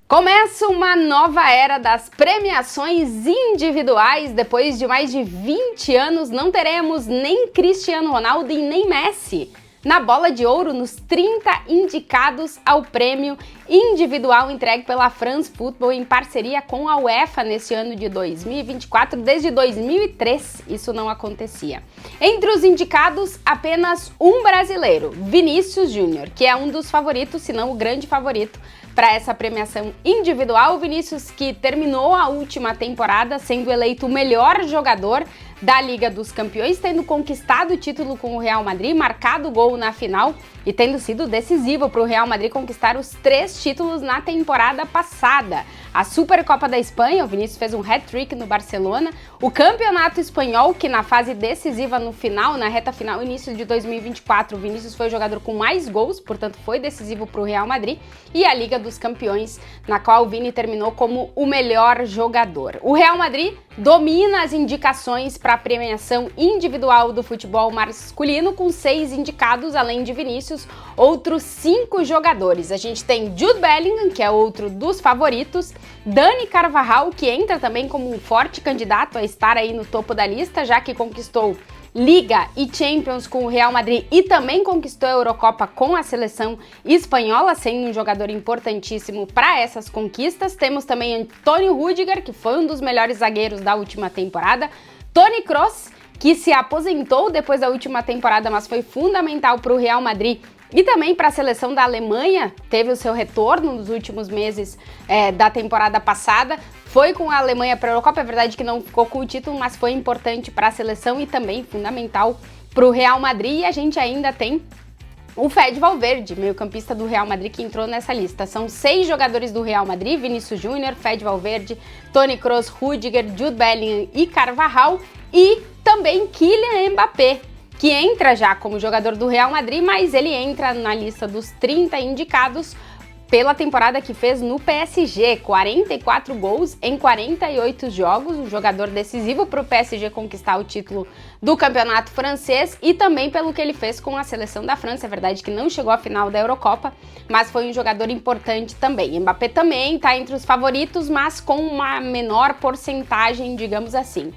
Começa uma nova era das premiações individuais. Depois de mais de 20 anos, não teremos nem Cristiano Ronaldo e nem Messi na Bola de Ouro nos 30 indicados ao prêmio individual entregue pela France Football em parceria com a UEFA nesse ano de 2024. Desde 2003 isso não acontecia. Entre os indicados, apenas um brasileiro, Vinícius Júnior, que é um dos favoritos, se não o grande favorito, para essa premiação individual. O Vinícius, que terminou a última temporada sendo eleito o melhor jogador da Liga dos Campeões, tendo conquistado o título com o Real Madrid, marcado gol na final e tendo sido decisivo para o Real Madrid conquistar os 3 títulos na temporada passada. A Supercopa da Espanha, o Vinícius fez um hat-trick no Barcelona, o Campeonato Espanhol, que na fase decisiva no final, na reta final, início de 2024, o Vinícius foi o jogador com mais gols, portanto foi decisivo para o Real Madrid, e a Liga dos Campeões, na qual o Vini terminou como o melhor jogador. O Real Madrid domina as indicações para a premiação individual do futebol masculino, com 6 indicados, além de Vinícius, outros 5 jogadores. A gente tem Jude Bellingham, que é outro dos favoritos, Dani Carvajal, que entra também como um forte candidato a estar aí no topo da lista, já que conquistou Liga e Champions com o Real Madrid e também conquistou a Eurocopa com a seleção espanhola, sendo um jogador importantíssimo para essas conquistas. Temos também Antônio Rüdiger, que foi um dos melhores zagueiros da última temporada, Toni Kroos, que se aposentou depois da última temporada, mas foi fundamental para o Real Madrid e também para a seleção da Alemanha, teve o seu retorno nos últimos meses da temporada passada, foi com a Alemanha para a Eurocopa, é verdade que não ficou com o título, mas foi importante para a seleção e também fundamental para o Real Madrid. E a gente ainda tem o Fede Valverde, meio-campista do Real Madrid, que entrou nessa lista. São 6 jogadores do Real Madrid: Vinícius Júnior, Fede Valverde, Toni Kroos, Rüdiger, Jude Bellingham e Carvajal, e também Kylian Mbappé, que entra já como jogador do Real Madrid, mas ele entra na lista dos 30 indicados pela temporada que fez no PSG, 44 gols em 48 jogos, um jogador decisivo para o PSG conquistar o título do campeonato francês e também pelo que ele fez com a seleção da França. É verdade que não chegou à final da Eurocopa, mas foi um jogador importante também. Mbappé também está entre os favoritos, mas com uma menor porcentagem, digamos assim.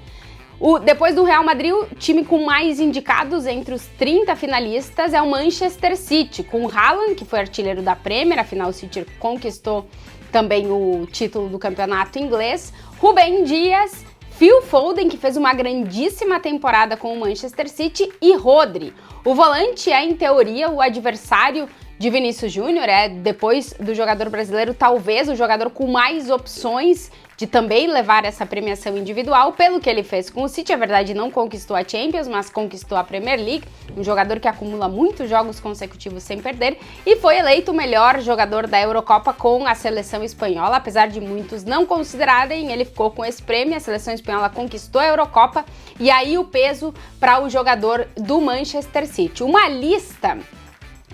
Depois do Real Madrid, o time com mais indicados entre os 30 finalistas é o Manchester City, com Haaland, que foi artilheiro da Premier, afinal o City conquistou também o título do campeonato inglês, Rúben Dias, Phil Foden, que fez uma grandíssima temporada com o Manchester City, e Rodri. O volante é, em teoria, o adversário de Vinícius Júnior, depois do jogador brasileiro, talvez o jogador com mais opções de também levar essa premiação individual, pelo que ele fez com o City. É verdade, não conquistou a Champions, mas conquistou a Premier League, um jogador que acumula muitos jogos consecutivos sem perder, e foi eleito o melhor jogador da Eurocopa com a seleção espanhola. Apesar de muitos não considerarem, ele ficou com esse prêmio, a seleção espanhola conquistou a Eurocopa, e aí o peso para o jogador do Manchester City. Uma lista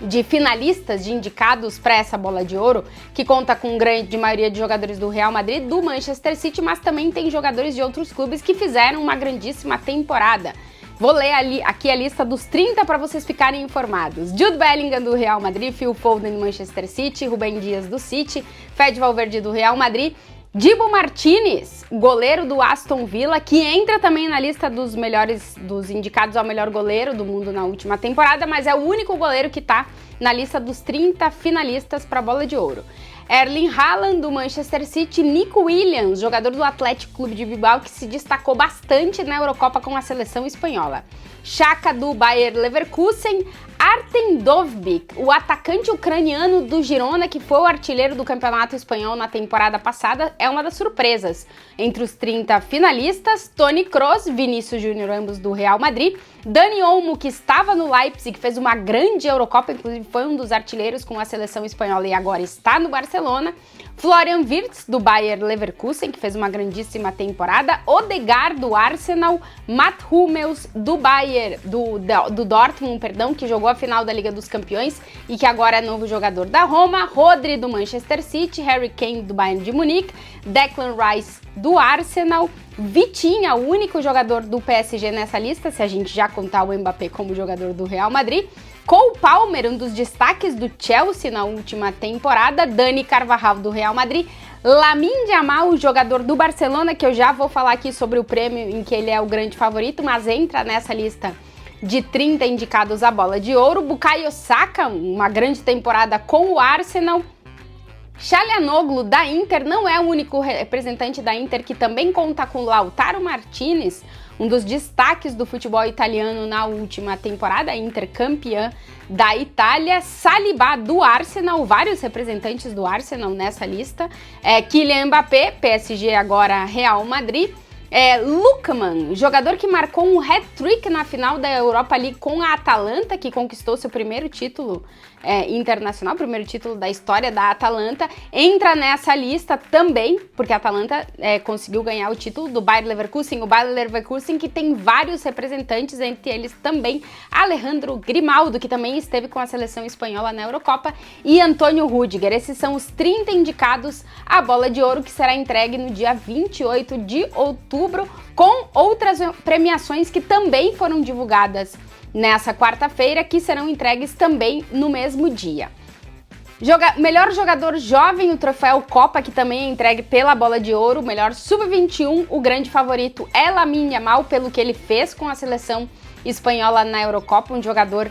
de finalistas, de indicados para essa Bola de Ouro, que conta com grande maioria de jogadores do Real Madrid, do Manchester City, mas também tem jogadores de outros clubes que fizeram uma grandíssima temporada. Vou ler aqui a lista dos 30 para vocês ficarem informados. Jude Bellingham do Real Madrid, Phil Foden do Manchester City, Rúben Dias do City, Fede Valverde do Real Madrid, Dibu Martínez, goleiro do Aston Villa, que entra também na lista dos indicados ao melhor goleiro do mundo na última temporada, mas é o único goleiro que está na lista dos 30 finalistas para a Bola de Ouro. Erling Haaland, do Manchester City, Nico Williams, jogador do Atlético Clube de Bilbao, que se destacou bastante na Eurocopa com a seleção espanhola. Xhaka, do Bayer Leverkusen, Artem Dovbyk, o atacante ucraniano do Girona, que foi o artilheiro do campeonato espanhol na temporada passada, é uma das surpresas. Entre os 30 finalistas, Toni Kroos, Vinícius Júnior, ambos do Real Madrid, Dani Olmo, que estava no Leipzig, que fez uma grande Eurocopa, inclusive foi um dos artilheiros com a seleção espanhola e agora está no Barcelona, Florian Wirtz, do Bayer Leverkusen, que fez uma grandíssima temporada, Odegaard, do Arsenal, Mats Hummels, do Dortmund, que jogou a final da Liga dos Campeões e que agora é novo jogador da Roma, Rodri, do Manchester City, Harry Kane, do Bayern de Munique, Declan Rice, do Arsenal, Vitinha, o único jogador do PSG nessa lista, se a gente já contar o Mbappé como jogador do Real Madrid, Cole Palmer, um dos destaques do Chelsea na última temporada, Dani Carvajal do Real Madrid, Lamine Yamal, o jogador do Barcelona, que eu já vou falar aqui sobre o prêmio em que ele é o grande favorito, mas entra nessa lista de 30 indicados à bola de ouro. Bukayo Saka, uma grande temporada com o Arsenal. Çalhanoğlu, da Inter, não é o único representante da Inter que também conta com Lautaro Martinez, um dos destaques do futebol italiano na última temporada, Inter campeã da Itália. Saliba, do Arsenal, vários representantes do Arsenal nessa lista. Kylian Mbappé, PSG agora Real Madrid. Lookman, jogador que marcou um hat-trick na final da Europa League com a Atalanta, que conquistou seu primeiro título internacional, primeiro título da história da Atalanta, entra nessa lista também, porque a Atalanta conseguiu ganhar o título do Bayer Leverkusen, o Bayer Leverkusen que tem vários representantes, entre eles também Alejandro Grimaldo, que também esteve com a seleção espanhola na Eurocopa, e Antônio Rüdiger. Esses são os 30 indicados à bola de ouro, que será entregue no dia 28 de outubro, com outras premiações que também foram divulgadas nessa quarta-feira, que serão entregues também no mesmo dia. Melhor jogador jovem, o troféu Copa, que também é entregue pela bola de ouro. Melhor sub-21, o grande favorito é Lamine Yamal, pelo que ele fez com a seleção espanhola na Eurocopa. Um jogador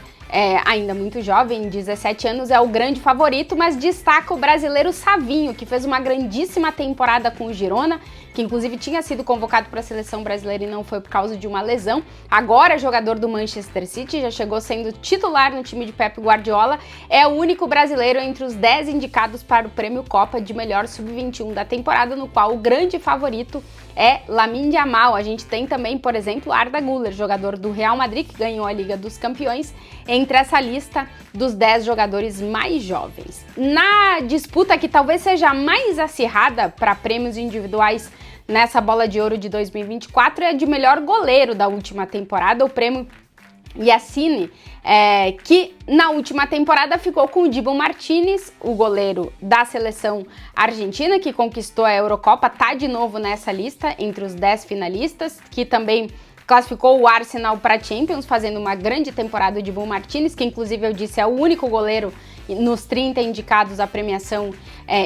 ainda muito jovem, 17 anos, é o grande favorito, mas destaca o brasileiro Savinho, que fez uma grandíssima temporada com o Girona, que inclusive tinha sido convocado para a seleção brasileira e não foi por causa de uma lesão. Agora jogador do Manchester City, já chegou sendo titular no time de Pep Guardiola, é o único brasileiro entre os 10 indicados para o prêmio Copa de melhor sub-21 da temporada, no qual o grande favorito é Lamine Yamal. A gente tem também, por exemplo, Arda Güler, jogador do Real Madrid, que ganhou a Liga dos Campeões, entre essa lista dos 10 jogadores mais jovens. Na disputa que talvez seja mais acirrada para prêmios individuais nessa bola de ouro de 2024 é a de melhor goleiro da última temporada, o prêmio Yassine, que na última temporada ficou com o Dibu Martínez, o goleiro da seleção argentina, que conquistou a Eurocopa, tá de novo nessa lista, entre os 10 finalistas, que também classificou o Arsenal para a Champions, fazendo uma grande temporada. O Dibu Martínez, que inclusive eu disse é o único goleiro nos 30 indicados à premiação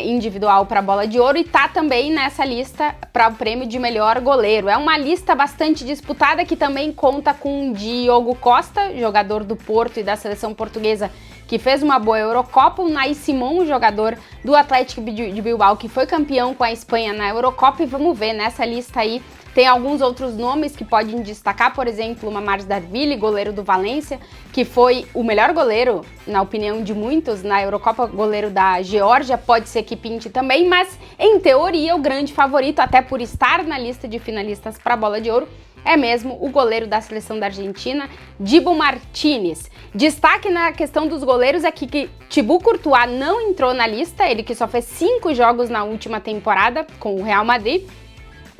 individual para a bola de ouro, e tá também nessa lista para o prêmio de melhor goleiro. É uma lista bastante disputada, que também conta com Diogo Costa, jogador do Porto e da seleção portuguesa, que fez uma boa Eurocopa, o Nai Simon, jogador do Atlético de Bilbao, que foi campeão com a Espanha na Eurocopa. E vamos ver, nessa lista aí tem alguns outros nomes que podem destacar, por exemplo, o Mamardashvili, goleiro do Valência, que foi o melhor goleiro, na opinião de muitos, na Eurocopa, goleiro da Geórgia. Pode ser que pinte também, mas em teoria o grande favorito, até por estar na lista de finalistas para a bola de ouro, é mesmo o goleiro da seleção da Argentina, Dibu Martínez. Destaque na questão dos goleiros é que Thibaut Courtois não entrou na lista, ele que só fez 5 jogos na última temporada com o Real Madrid.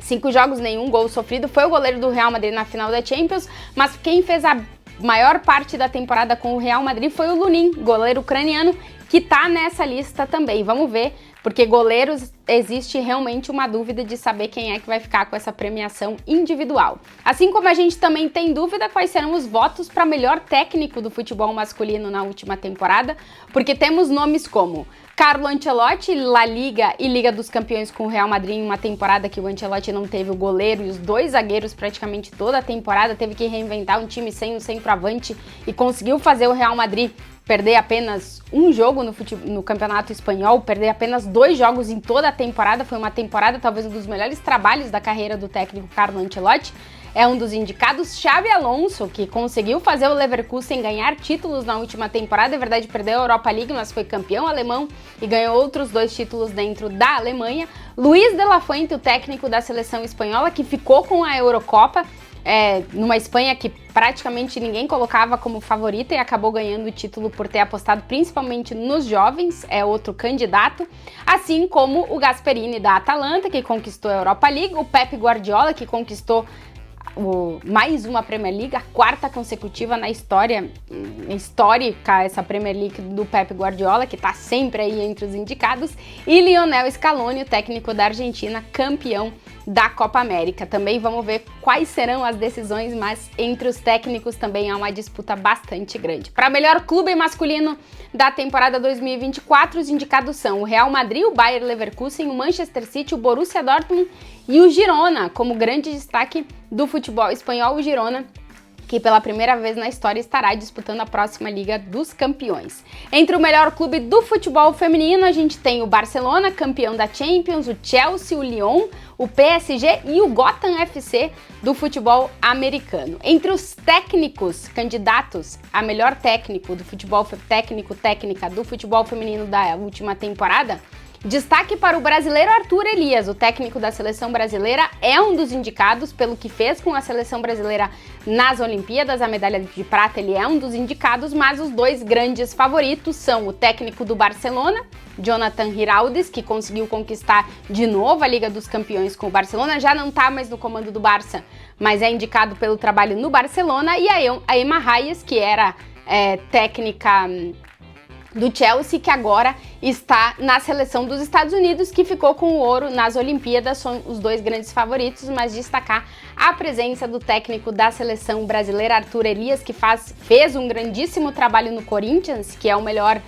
5 jogos, nenhum gol sofrido, foi o goleiro do Real Madrid na final da Champions, mas quem fez a maior parte da temporada com o Real Madrid foi o Lunin, goleiro ucraniano, que tá nessa lista também. Vamos ver, porque goleiros existe realmente uma dúvida de saber quem é que vai ficar com essa premiação individual. Assim como a gente também tem dúvida quais serão os votos para melhor técnico do futebol masculino na última temporada, porque temos nomes como Carlo Ancelotti, La Liga e Liga dos Campeões com o Real Madrid, em uma temporada que o Ancelotti não teve o goleiro e os 2 zagueiros praticamente toda a temporada, teve que reinventar um time sem o centroavante e conseguiu fazer o Real Madrid perder apenas um jogo no Campeonato Espanhol, perder apenas 2 jogos em toda a temporada. Foi uma temporada, talvez um dos melhores trabalhos da carreira do técnico Carlo Ancelotti. É um dos indicados. Xabi Alonso, que conseguiu fazer o Leverkusen ganhar títulos na última temporada, é verdade, perdeu a Europa League, mas foi campeão alemão e ganhou outros 2 títulos dentro da Alemanha. Luis de la Fuente, o técnico da seleção espanhola, que ficou com a Eurocopa, numa Espanha que praticamente ninguém colocava como favorita e acabou ganhando o título por ter apostado principalmente nos jovens, é outro candidato, assim como o Gasperini da Atalanta, que conquistou a Europa League, o Pep Guardiola, que conquistou mais uma Premier League, a 4ª consecutiva na história, histórica essa Premier League do Pep Guardiola, que está sempre aí entre os indicados, e Lionel Scaloni, o técnico da Argentina, campeão da Copa América. Também vamos ver quais serão as decisões, mas entre os técnicos também há uma disputa bastante grande. Para melhor clube masculino da temporada 2024, os indicados são o Real Madrid, o Bayer Leverkusen, o Manchester City, o Borussia Dortmund e o Girona. Como grande destaque do futebol espanhol, o Girona, que pela primeira vez na história estará disputando a próxima Liga dos Campeões. Entre o melhor clube do futebol feminino, a gente tem o Barcelona, campeão da Champions, o Chelsea, o Lyon, o PSG e o Gotham FC do futebol americano. Entre os técnicos candidatos a melhor técnico do futebol técnica do futebol feminino da última temporada, destaque para o brasileiro Arthur Elias. O técnico da seleção brasileira é um dos indicados pelo que fez com a seleção brasileira nas Olimpíadas. A medalha de prata, ele é um dos indicados, mas os dois grandes favoritos são o técnico do Barcelona, Jonathan Giraldez, que conseguiu conquistar de novo a Liga dos Campeões com o Barcelona, já não está mais no comando do Barça, mas é indicado pelo trabalho no Barcelona, e a Emma Hayes, que era técnica do Chelsea, que agora está na seleção dos Estados Unidos, que ficou com o ouro nas Olimpíadas. São os dois grandes favoritos, mas destacar a presença do técnico da seleção brasileira, Arthur Elias, que fez um grandíssimo trabalho no Corinthians, que é o melhor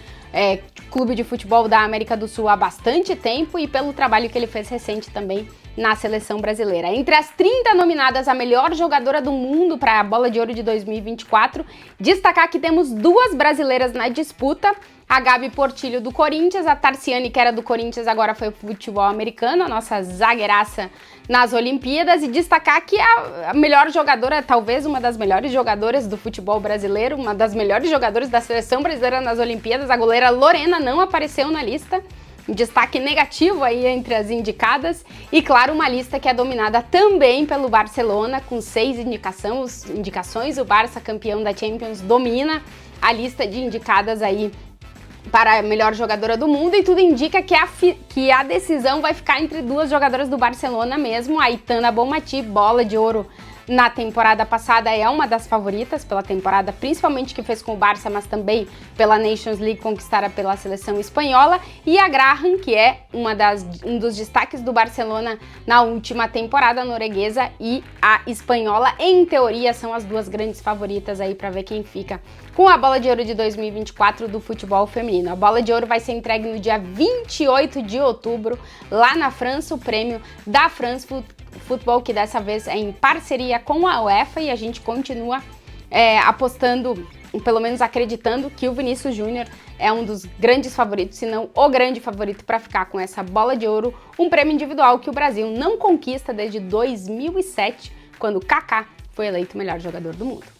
clube de futebol da América do Sul há bastante tempo, e pelo trabalho que ele fez recente também na seleção brasileira. Entre as 30 nominadas a melhor jogadora do mundo para a Bola de Ouro de 2024, destacar que temos duas brasileiras na disputa, a Gabi Portillo do Corinthians, a Tarciane, que era do Corinthians, agora foi pro futebol americano, a nossa zagueiraça nas Olimpíadas, e destacar que a melhor jogadora, talvez uma das melhores jogadoras do futebol brasileiro, uma das melhores jogadoras da seleção brasileira nas Olimpíadas, a goleira Lorena, não apareceu na lista. Destaque negativo aí entre as indicadas, e claro, uma lista que é dominada também pelo Barcelona, com 6 indicações. O Barça, campeão da Champions, domina a lista de indicadas aí para a melhor jogadora do mundo, e tudo indica que a decisão vai ficar entre duas jogadoras do Barcelona mesmo. A Aitana Bonmatí, bola de ouro na temporada passada, é uma das favoritas pela temporada, principalmente que fez com o Barça, mas também pela Nations League conquistada pela seleção espanhola, e a Graham, que é um dos destaques do Barcelona na última temporada, a norueguesa e a espanhola. Em teoria, são as duas grandes favoritas aí para ver quem fica com a Bola de Ouro de 2024 do futebol feminino. A Bola de Ouro vai ser entregue no dia 28 de outubro, lá na França, o prêmio da France Football, que dessa vez é em parceria com a UEFA, e a gente continua apostando, pelo menos acreditando, que o Vinícius Júnior é um dos grandes favoritos, se não o grande favorito para ficar com essa Bola de Ouro, um prêmio individual que o Brasil não conquista desde 2007, quando Kaká foi eleito o melhor jogador do mundo.